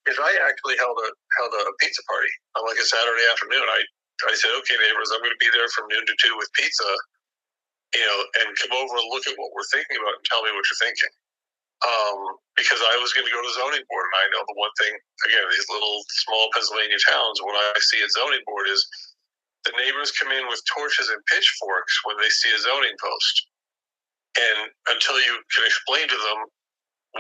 is I actually held a pizza party on like a Saturday afternoon. I said, "Okay, neighbors, I'm going to be there from noon to 2 with pizza, and come over and look at what we're thinking about and tell me what you're thinking." Because I was going to go to zoning board, and I know the one thing, again, these little small Pennsylvania towns, what I see at zoning board is the neighbors come in with torches and pitchforks when they see a zoning post. And until you can explain to them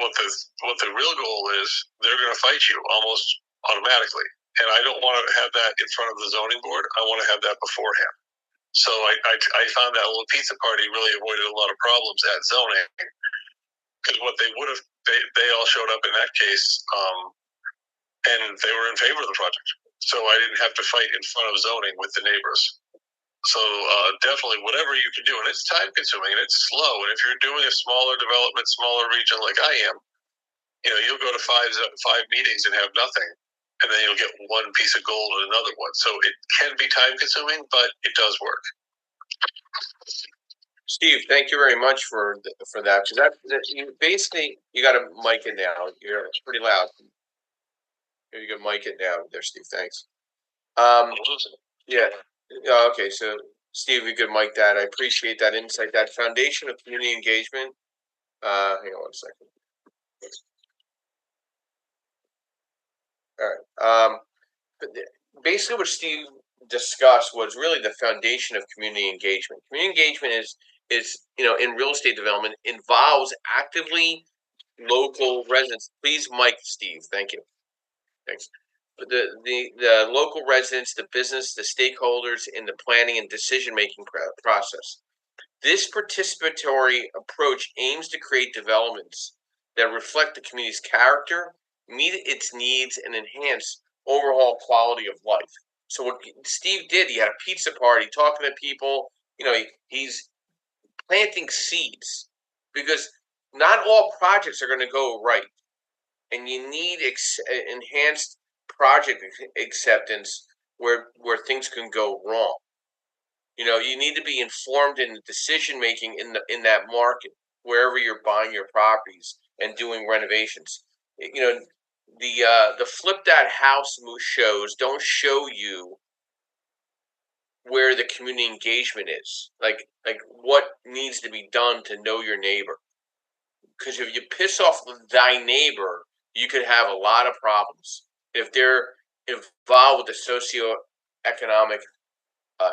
what the real goal is, they're going to fight you almost automatically. And I don't want to have that in front of the zoning board. I want to have that beforehand. So I found that little pizza party really avoided a lot of problems at zoning, because what they would have, they all showed up in that case, and they were in favor of the project. So I didn't have to fight in front of zoning with the neighbors. So definitely whatever you can do, and it's time consuming and it's slow. And if you're doing a smaller development, smaller region like I am, you'll go to five meetings and have nothing, and then you'll get one piece of gold and another one. So it can be time consuming, but it does work. Steve, thank you very much for that. Because you got a mic in now. You're pretty loud. Maybe you can mic it now there, Steve. Thanks. Yeah. Okay, so Steve, you could mic that. I appreciate that insight. That foundation of community engagement. Hang on one second. All right. But basically, what Steve discussed was really the foundation of community engagement. Community engagement is in real estate development involves actively local residents. Please, Mike, Steve. Thank you. Thanks. But the local residents, the business, the stakeholders in the planning and decision making process. This participatory approach aims to create developments that reflect the community's character, meet its needs, and enhance overall quality of life. So what Steve did, he had a pizza party, talking to people. He's planting seeds because not all projects are going to go right, and you need enhanced project acceptance where things can go wrong. You need to be informed in the decision making in that market wherever you're buying your properties and doing renovations. The Flip That House shows don't show you where the community engagement is, like what needs to be done to know your neighbor. Because if you piss off thy neighbor, you could have a lot of problems if they're involved with the socioeconomic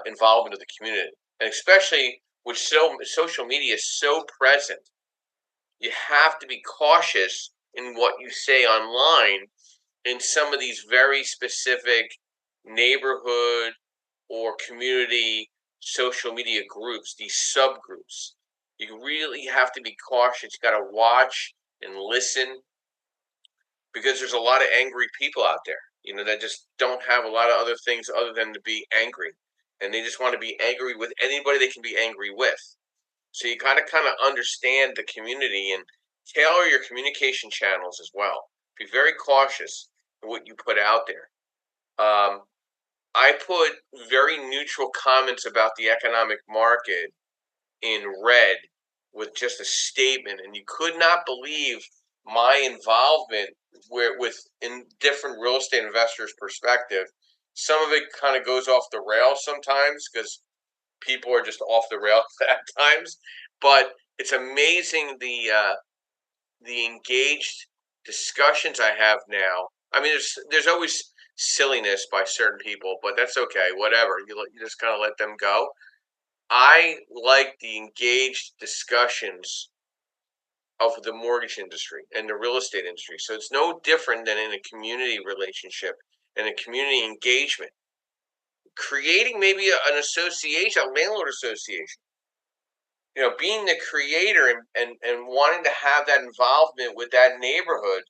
involvement of the community, and especially with social media is so present, you have to be cautious in what you say online in some of these very specific neighborhood or community social media groups, these subgroups. You really have to be cautious. You got to watch and listen because there's a lot of angry people out there, that just don't have a lot of other things other than to be angry. And they just want to be angry with anybody they can be angry with. So you got to kind of understand the community and tailor your communication channels as well. Be very cautious in what you put out there. I put very neutral comments about the economic market in red with just a statement, and you could not believe my involvement with in different real estate investors' perspective. Some of it kind of goes off the rails sometimes because people are just off the rails at times, but it's amazing the engaged discussions I have now. I mean, there's always silliness by certain people, but that's okay. Whatever, you just kind of let them go. I like the engaged discussions of the mortgage industry and the real estate industry. So it's no different than in a community relationship and a community engagement. Creating maybe an association, a landlord association. Being the creator and wanting to have that involvement with that neighborhood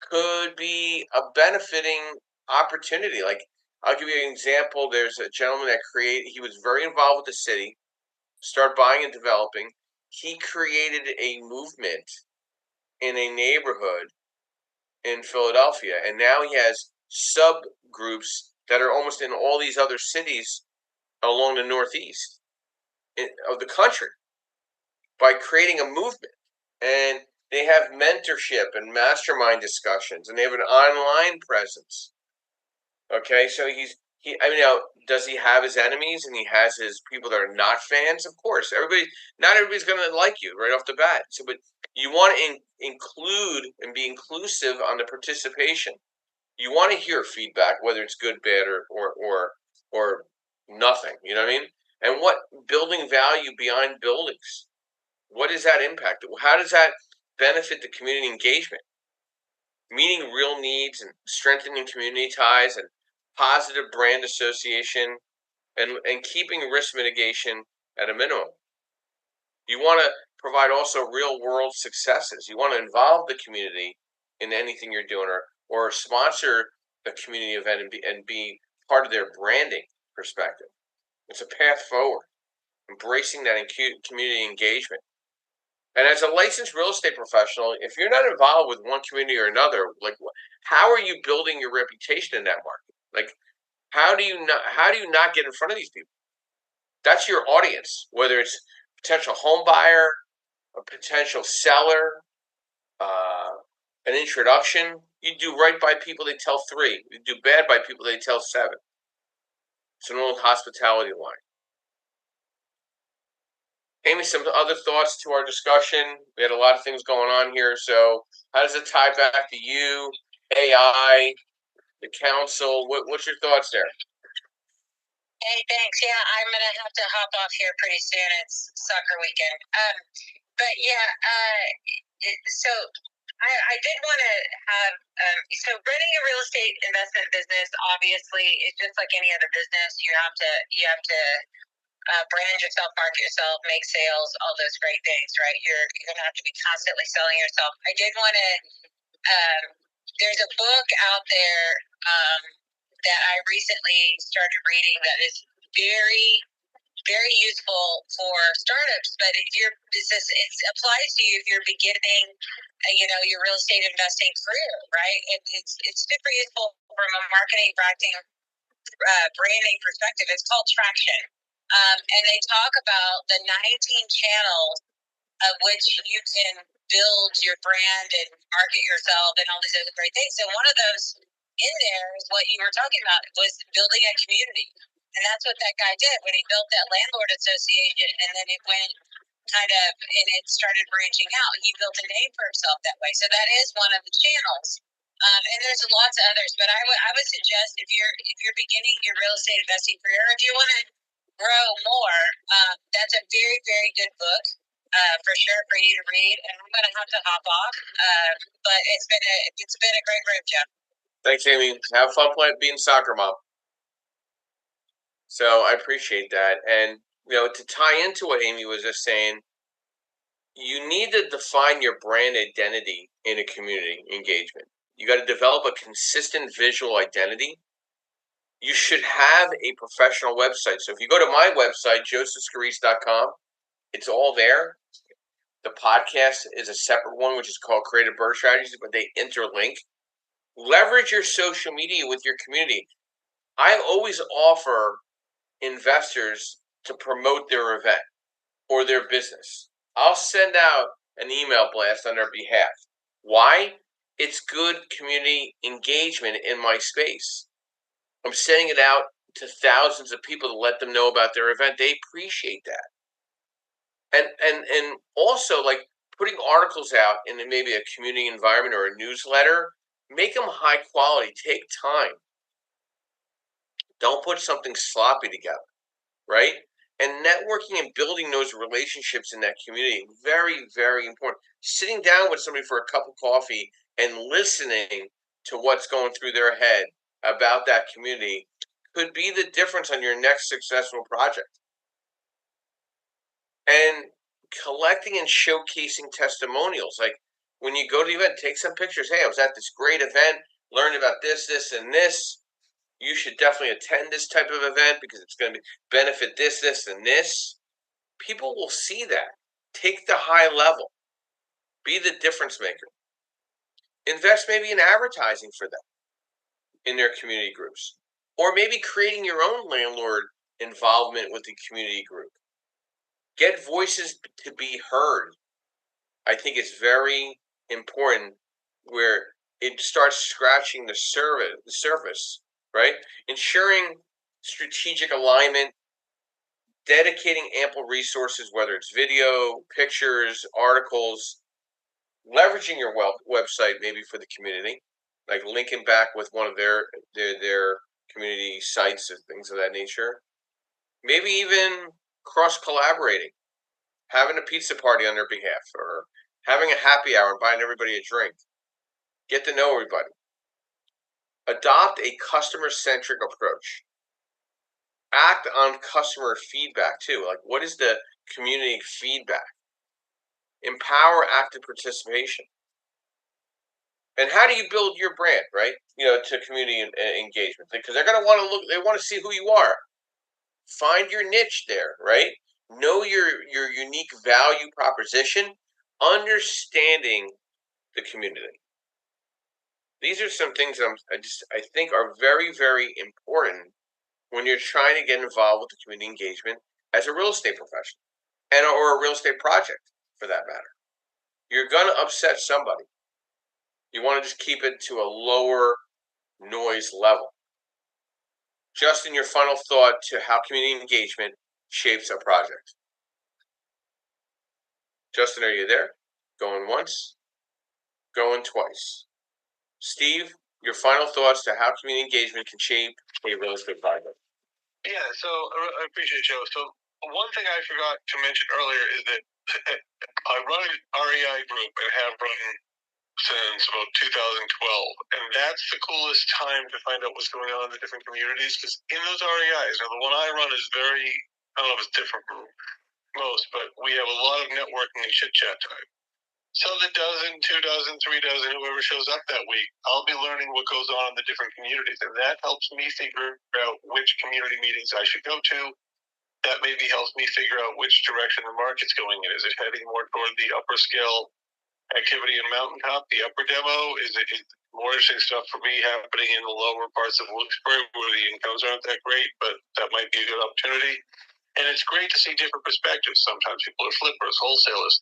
could be a benefiting opportunity. Like, I'll give you an example. There's a gentleman he was very involved with the city, started buying and developing. He created a movement in a neighborhood in Philadelphia, and now he has subgroups that are almost in all these other cities along the northeast of the country by creating a movement. And they have mentorship and mastermind discussions, and they have an online presence. Okay, so does he have his enemies and he has his people that are not fans? Of course, not everybody's going to like you right off the bat. So, but you want to include and be inclusive on the participation. You want to hear feedback, whether it's good, bad, or nothing. You know what I mean? And what building value beyond buildings? What is that impact? How does that benefit the community engagement? Meeting real needs and strengthening community ties and positive brand association and keeping risk mitigation at a minimum. You want to provide also real world successes. You want to involve the community in anything you're doing or sponsor a community event and be part of their branding perspective. It's a path forward, embracing that community engagement. And as a licensed real estate professional, if you're not involved with one community or another, like, how are you building your reputation in that market? Like, how do you not get in front of these people? That's your audience, whether it's potential home buyer, a potential seller, an introduction. You do right by people, they tell 3. You do bad by people, they tell 7. It's an old hospitality line. Amy, some other thoughts to our discussion? We had a lot of things going on here. So how does it tie back to you, AI, the council? What's your thoughts there? Hey, thanks. Yeah, I'm gonna have to hop off here pretty soon. It's soccer weekend. But yeah, so I did want to have so running a real estate investment business obviously is just like any other business. You have to brand yourself, market yourself, make sales, all those great things, right? You're gonna have to be constantly selling yourself. I did want to. There's a book out there that I recently started reading that is very very useful for startups. But if your business, it applies to you if you're beginning, your real estate investing career, right? It's super useful from a marketing, branding perspective. It's called Traction, and they talk about the 19 channels of which you can build your brand and market yourself and all these other great things. So one of those in there is what you were talking about was building a community. And that's what that guy did when he built that landlord association, and then it went and it started branching out. He built a name for himself that way. So that is one of the channels. And there's lots of others, but I would suggest if you're beginning your real estate investing career, if you want to grow more, that's a very very good book for sure for you to read. And I'm gonna have to hop off, but it's been a great room, Jeff. Thanks, Amy. Have fun being soccer mom. So I appreciate that. And, to tie into what Amy was just saying, you need to define your brand identity in a community engagement. You got to develop a consistent visual identity. You should have a professional website. So if you go to my website, josephscarice.com, it's all there. The podcast is a separate one, which is called Creative Birth Strategies, but they interlink. Leverage your social media with your community. I always offer investors to promote their event or their business. I'll send out an email blast on their behalf. Why? It's good community engagement in my space. I'm sending it out to thousands of people to let them know about their event. They appreciate that. And also, like, putting articles out in maybe a community environment or a newsletter, make them high quality. Take time. Don't put something sloppy together, right? And networking and building those relationships in that community, very, very important. Sitting down with somebody for a cup of coffee and listening to what's going through their head about that community could be the difference on your next successful project. And collecting and showcasing testimonials. Like, when you go to the event, take some pictures. Hey, I was at this great event, learned about this, this, and this. You should definitely attend this type of event because it's going to benefit this, this, and this. People will see that. Take the high level. Be the difference maker. Invest maybe in advertising for them in their community groups. Or maybe creating your own landlord involvement with the community group. Get voices to be heard. I think it's very important where it starts scratching the surface, right? Ensuring strategic alignment, dedicating ample resources, whether it's video, pictures, articles, leveraging your website maybe for the community, like linking back with one of their community sites and things of that nature. Maybe even cross collaborating, having a pizza party on their behalf, or having a happy hour and buying everybody a drink. Get to know everybody. Adopt a customer-centric approach. Act on customer feedback too. Like, what is the community feedback? Empower active participation. And how do you build your brand, right? To community engagement, because they're going to want to look. They want to see who you are. Find your niche there, right? Know your unique value proposition. Understanding the community. These are some things that I think are very, very important when you're trying to get involved with the community engagement as a real estate professional or a real estate project, for that matter. You're going to upset somebody. You want to just keep it to a lower noise level. Justin, your final thought to how community engagement shapes a project. Justin, are you there? Going once, going twice. Steve, your final thoughts to how community engagement can shape a real estate project. Yeah, so I appreciate Joe. So one thing I forgot to mention earlier is that I run an REI group and have run since about 2012, and that's the coolest time to find out what's going on in the different communities, because in those REIs, now the one I run is very, I don't know if it's different from most, but we have a lot of networking and chit chat time. So the dozen, 2 dozen, 3 dozen, whoever shows up that week, I'll be learning what goes on in the different communities, and that helps me figure out which community meetings I should go to. That maybe helps me figure out which direction the market's going in. Is it heading more toward the upper scale activity in Mountaintop, the upper demo? Is it more interesting stuff for me happening in the lower parts of Wilkes-Barre where the incomes aren't that great, but that might be a good opportunity? And it's great to see different perspectives. Sometimes people are flippers, wholesalers.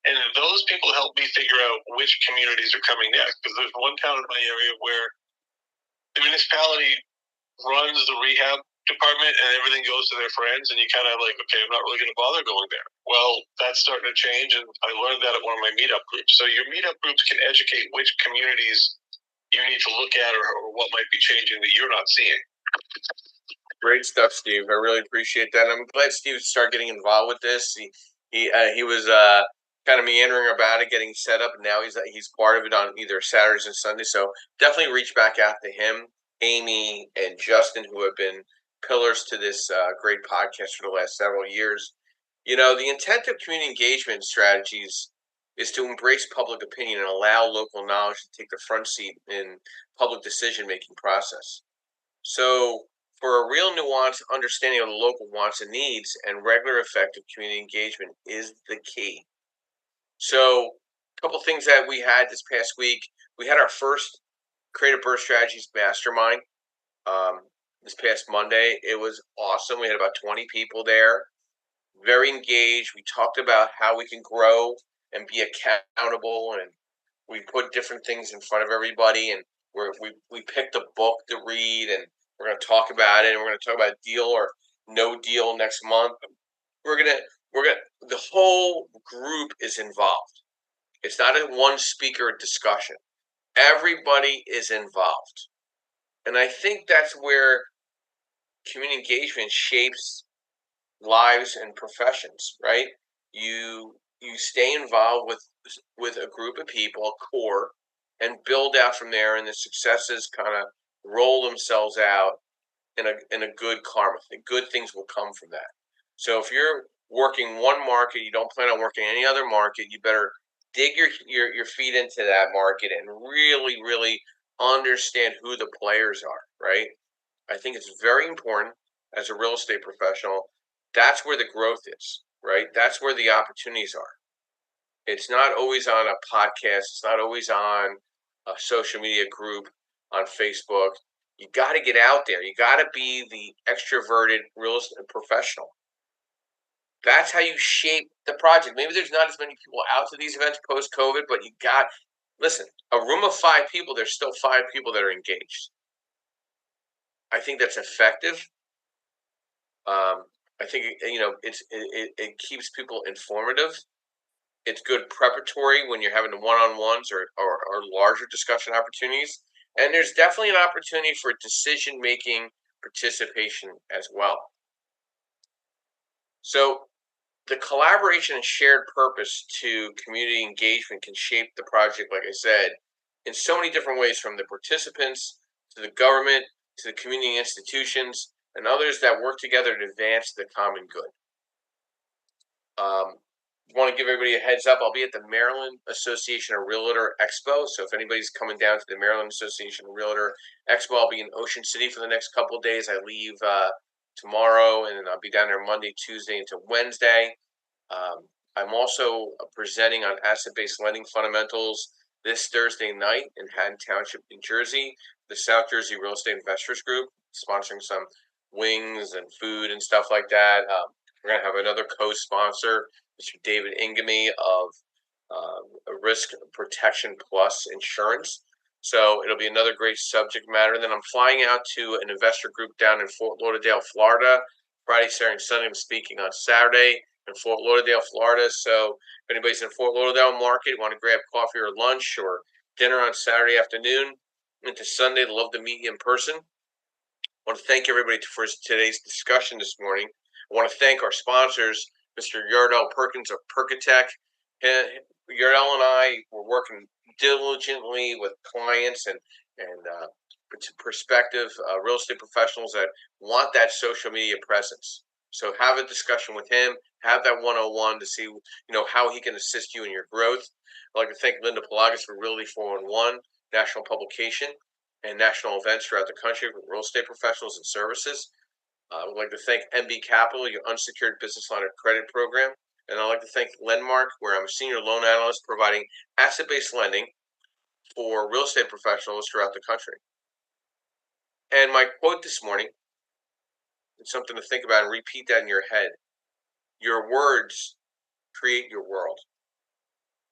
And those people help me figure out which communities are coming next. Because there's one town in my area where the municipality runs the rehab department and everything goes to their friends, and you kind of like, okay, I'm not really going to bother going there. Well, that's starting to change, and I learned that at one of my meetup groups. So your meetup groups can educate which communities you need to look at, or what might be changing that you're not seeing. Great stuff, Steve. I really appreciate that. I'm glad Steve started getting involved with this. He was kind of meandering about it, getting set up, and now he's part of it on either Saturdays and Sundays. So definitely reach back out to him, Amy, and Justin, who have been pillars to this great podcast for the last several years. You know, the intent of community engagement strategies is to embrace public opinion and allow local knowledge to take the front seat in public decision-making process. So for a real nuanced understanding of the local wants and needs, and regular effective community engagement is the key. So a couple things that we had this past week. We had our first Creative Birth Strategies Mastermind this past Monday. It was awesome. We had about 20 people there, very engaged. We talked about how we can grow and be accountable, and we put different things in front of everybody, and we picked a book to read, and we're going to talk about it, and we're going to talk about deal or no deal next month. The whole group is involved. It's not a one speaker discussion. Everybody is involved. And I think that's where community engagement shapes lives and professions, right? You stay involved with a group of people, a core, and build out from there, and the successes kind of roll themselves out in a good karma. Good things will come from that. So if you're working one market, you don't plan on working any other market, you better dig your feet into that market and really understand who the players are, right? I think it's very important as a real estate professional. That's where the growth is, right? That's where the opportunities are. It's not always on a podcast. It's not always on a social media group on Facebook. You got to get out there. You got to be the extroverted real estate professional. That's how you shape the project. Maybe there's not as many people out to these events post-COVID, but listen, a room of 5 people, there's still 5 people that are engaged. I think that's effective. I think it keeps people informative. It's good preparatory when you're having one-on-ones or larger discussion opportunities. And there's definitely an opportunity for decision-making participation as well. So the collaboration and shared purpose to community engagement can shape the project, like I said, in so many different ways, from the participants to the government to the community institutions and others that work together to advance the common good. Want to give everybody a heads up. I'll be at the Maryland Association of Realtor Expo. So if anybody's coming down to the Maryland Association of Realtor Expo, I'll be in Ocean City for the next couple of days. I leave tomorrow, and then I'll be down there Monday, Tuesday, into Wednesday. I'm also presenting on asset-based lending fundamentals this Thursday night in Haddon Township, New Jersey. The South Jersey Real Estate Investors Group sponsoring some wings and food and stuff like that. We're going to have another co-sponsor, Mr. David Ingamy of a risk protection plus insurance. So it'll be another great subject matter. Then I'm flying out to an investor group down in Fort Lauderdale, Florida, Friday, Saturday, and Sunday. I'm speaking on Saturday in Fort Lauderdale, Florida. So if anybody's in Fort Lauderdale market, want to grab coffee or lunch or dinner on Saturday afternoon into Sunday, I'd love to meet you in person. I want to thank everybody for today's discussion this morning. I want to thank our sponsors, Mr. Yardell Perkins of Perkatech. Yardell and I were working diligently with clients and prospective real estate professionals that want that social media presence. So have a discussion with him. Have that 101 to see how he can assist you in your growth. I'd like to thank Linda Pelagas for Realty 411, national publication and national events throughout the country with real estate professionals and services. I would like to thank MB Capital, your unsecured business line of credit program. And I'd like to thank Lendmark, where I'm a senior loan analyst providing asset-based lending for real estate professionals throughout the country. And my quote this morning, it's something to think about and repeat that in your head. Your words create your world.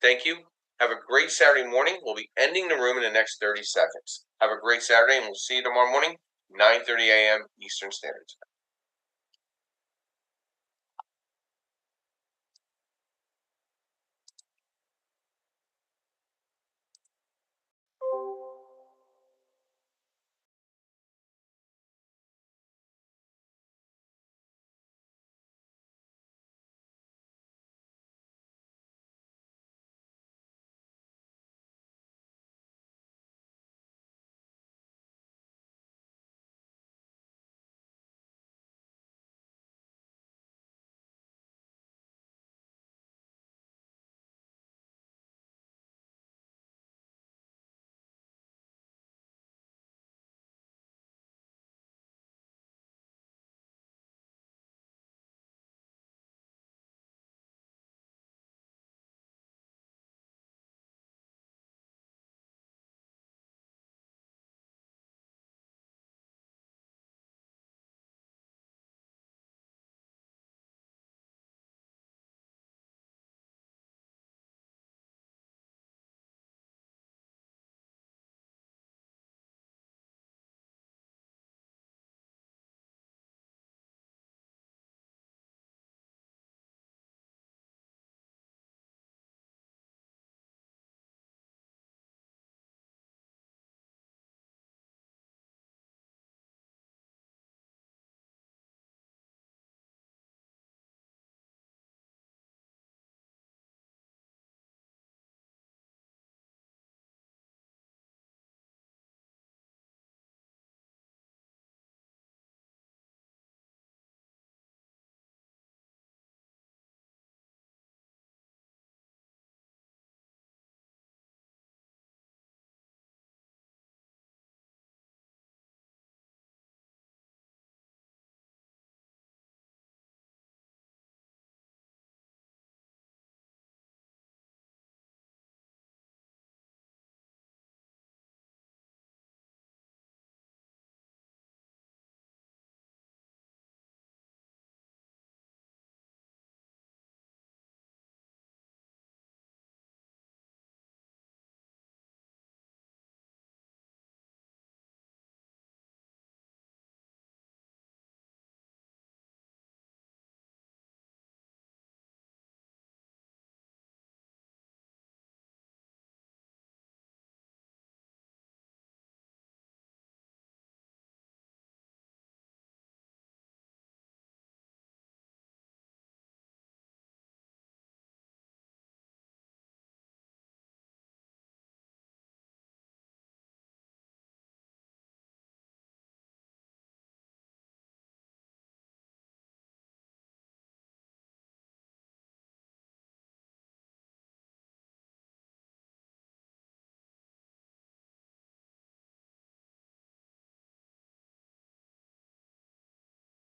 Thank you. Have a great Saturday morning. We'll be ending the room in the next 30 seconds. Have a great Saturday, and we'll see you tomorrow morning, 9:30 a.m. Eastern Standard Time.